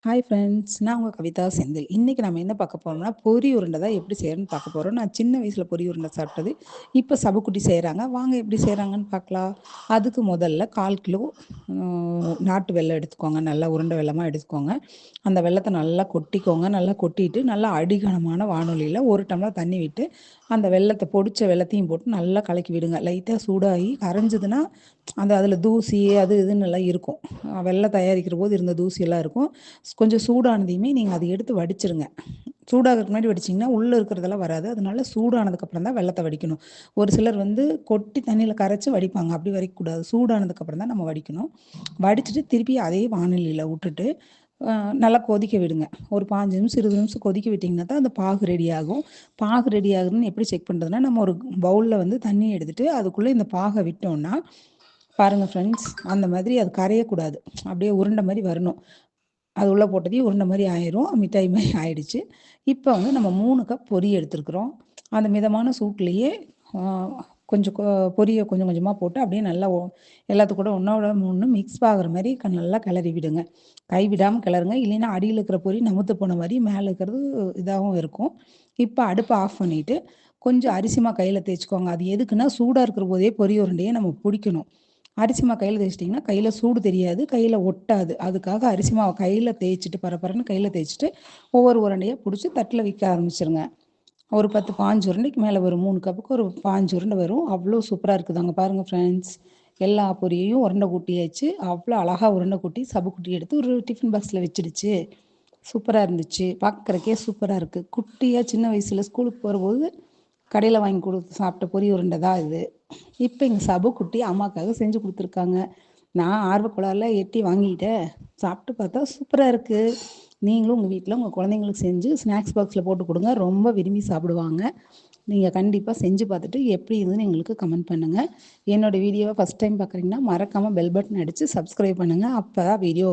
Hi friends, நான் உங்கள் கவிதா செந்தில். இன்றைக்கி நம்ம என்ன பார்க்க போகிறோம்னா, பொரி உருண்டை தான் எப்படி செய்யணும்னு பார்க்க போகிறோம். நான் சின்ன வயசில் பொரி உருண்டை சாப்பிட்டது. இப்போ சபக்குட்டி செய்கிறாங்க. வாங்க எப்படி செய்கிறாங்கன்னு பார்க்கலாம். அதுக்கு முதல்ல 1/4 கிலோ நாட்டு வெல்லம் எடுத்துக்கோங்க. நல்லா உருண்டை வெல்லமாக எடுத்துக்கோங்க. அந்த வெல்லத்தை நல்லா கொட்டிக்கோங்க. நல்லா கொட்டிட்டு நல்லா அடிகனமான வானொலியில் 1 டம்ளர் தண்ணி விட்டு அந்த வெல்லத்தை பொடிச்ச வெல்லத்தையும் போட்டு நல்லா கலக்கி விடுங்க. லைட்டாக சூடாகி கரைஞ்சதுன்னா அதில் தூசி அது இதுன்னு எல்லாம் இருக்கும். வெல்லம் தயாரிக்கிற போது இருந்த தூசியெல்லாம் இருக்கும். கொஞ்சம் சூடானதையுமே நீங்கள் அதை எடுத்து வடிச்சிருங்க. சூடாகிறதுக்கு முன்னாடி வடிச்சிங்கன்னா உள்ளே இருக்கிறதெல்லாம் வராது. அதனால சூடானதுக்கப்புறம் தான் வெல்லத்தை வடிக்கணும். ஒரு சிலர் கொட்டி தண்ணியில் கரைச்சி வடிப்பாங்க. அப்படி வடிக்கக்கூடாது. சூடானதுக்கப்புறம் தான் நம்ம வடிக்கணும். வடிச்சிட்டு திருப்பி அதே வானிலையில் விட்டுட்டு நல்லா கொதிக்க விடுங்க. ஒரு 5 நிமிஷம் 20 நிமிஷம் கொதிக்க விட்டிங்கன்னா தான் அந்த பாகு ரெடி ஆகும். பாகு ரெடி ஆகுதுன்னு எப்படி செக் பண்ணுறதுன்னா, நம்ம ஒரு பவுலில் தண்ணி எடுத்துகிட்டு அதுக்குள்ளே இந்த பாகை விட்டோம்னா பாருங்கள் ஃப்ரெண்ட்ஸ், அந்த மாதிரி அது கரையக்கூடாது. அப்படியே உருண்டை மாதிரி வரணும். அது உள்ளே போட்டதையும் உருண்டை மாதிரி ஆயிரும். மிட்டாய் மாதிரி ஆயிடுச்சு. இப்போ நம்ம 3 கப் பொரி எடுத்துருக்குறோம். அந்த மிதமான சூட்லேயே கொஞ்சம் பொரியை கொஞ்சம் கொஞ்சமாக போட்டு அப்படியே நல்லா எல்லாத்துக்கும் கூட ஒன்றோட ஒன்று மிக்ஸ் ஆகிற மாதிரி நல்லா கிளறி விடுங்க. கைவிடாமல் கிளறுங்க. இல்லைன்னா அடியில் இருக்கிற பொரி நமுத்து போன மாதிரி மேலே இருக்கிறது இதாகவும் இருக்கும். இப்போ அடுப்பை ஆஃப் பண்ணிவிட்டு கொஞ்சம் அரிசிமா கையில் தேய்ச்சிக்கோங்க. அது எதுக்குன்னா, சூடாக இருக்கிற போதே பொரி உருண்டையை நம்ம பிடிக்கணும். அரிசிமா கையில் தேய்ச்சிட்டிங்கன்னா கையில் சூடு தெரியாது, கையில் ஒட்டாது. அதுக்காக அரிசிமாவை கையில் தேய்ச்சிட்டு பரபரன்னு கையில் தேய்ச்சிட்டு ஒவ்வொரு உருண்டையாக பிடிச்சி தட்டில் விற்க ஆரம்பிச்சிருங்க. ஒரு 10 பாஞ்சு உருண்டைக்கு மேலே வரும். 3 கப்புக்கு ஒரு 5 உருண்டை வரும். அவ்வளோ சூப்பராக இருக்குதாங்க. பாருங்கள் ஃப்ரெண்ட்ஸ், எல்லா பொரியும் உருண்டை கூட்டியாச்சு. அவ்வளோ அழகாக உருண்டை கூட்டி சபக்குட்டி எடுத்து ஒரு டிஃபன் பாக்ஸில் வச்சிடுச்சு. சூப்பராக இருந்துச்சு. பார்க்குறக்கே சூப்பராக இருக்குது. குட்டியாக சின்ன வயசில் ஸ்கூலுக்கு போகிறபோது கடையில் வாங்கி கொடுத்து சாப்பிட்ட பொரி உருண்டை தான் இது. இப்போ எங்கள் சபக்குட்டி அம்மாக்காக செஞ்சு கொடுத்துருக்காங்க. நான் ஆர்வக்குழாயில் எட்டி வாங்கிட்டேன். சாப்பிட்டு பார்த்தா சூப்பராக இருக்குது. நீங்களும் உங்கள் வீட்டில் உங்கள் குழந்தைங்களுக்கு செஞ்சு ஸ்நாக்ஸ் பாக்ஸில் போட்டு கொடுங்க. ரொம்ப விரும்பி சாப்பிடுவாங்க. நீங்கள் கண்டிப்பாக செஞ்சு பார்த்துட்டு எப்படி இருந்துன்னு எங்களுக்கு கமெண்ட் பண்ணுங்கள். என்னோடய வீடியோவை ஃபஸ்ட் டைம் பார்க்குறீங்கன்னா மறக்காமல் பெல் பட்டன் அடித்து சப்ஸ்கிரைப் பண்ணுங்கள். அப்போ தான் வீடியோ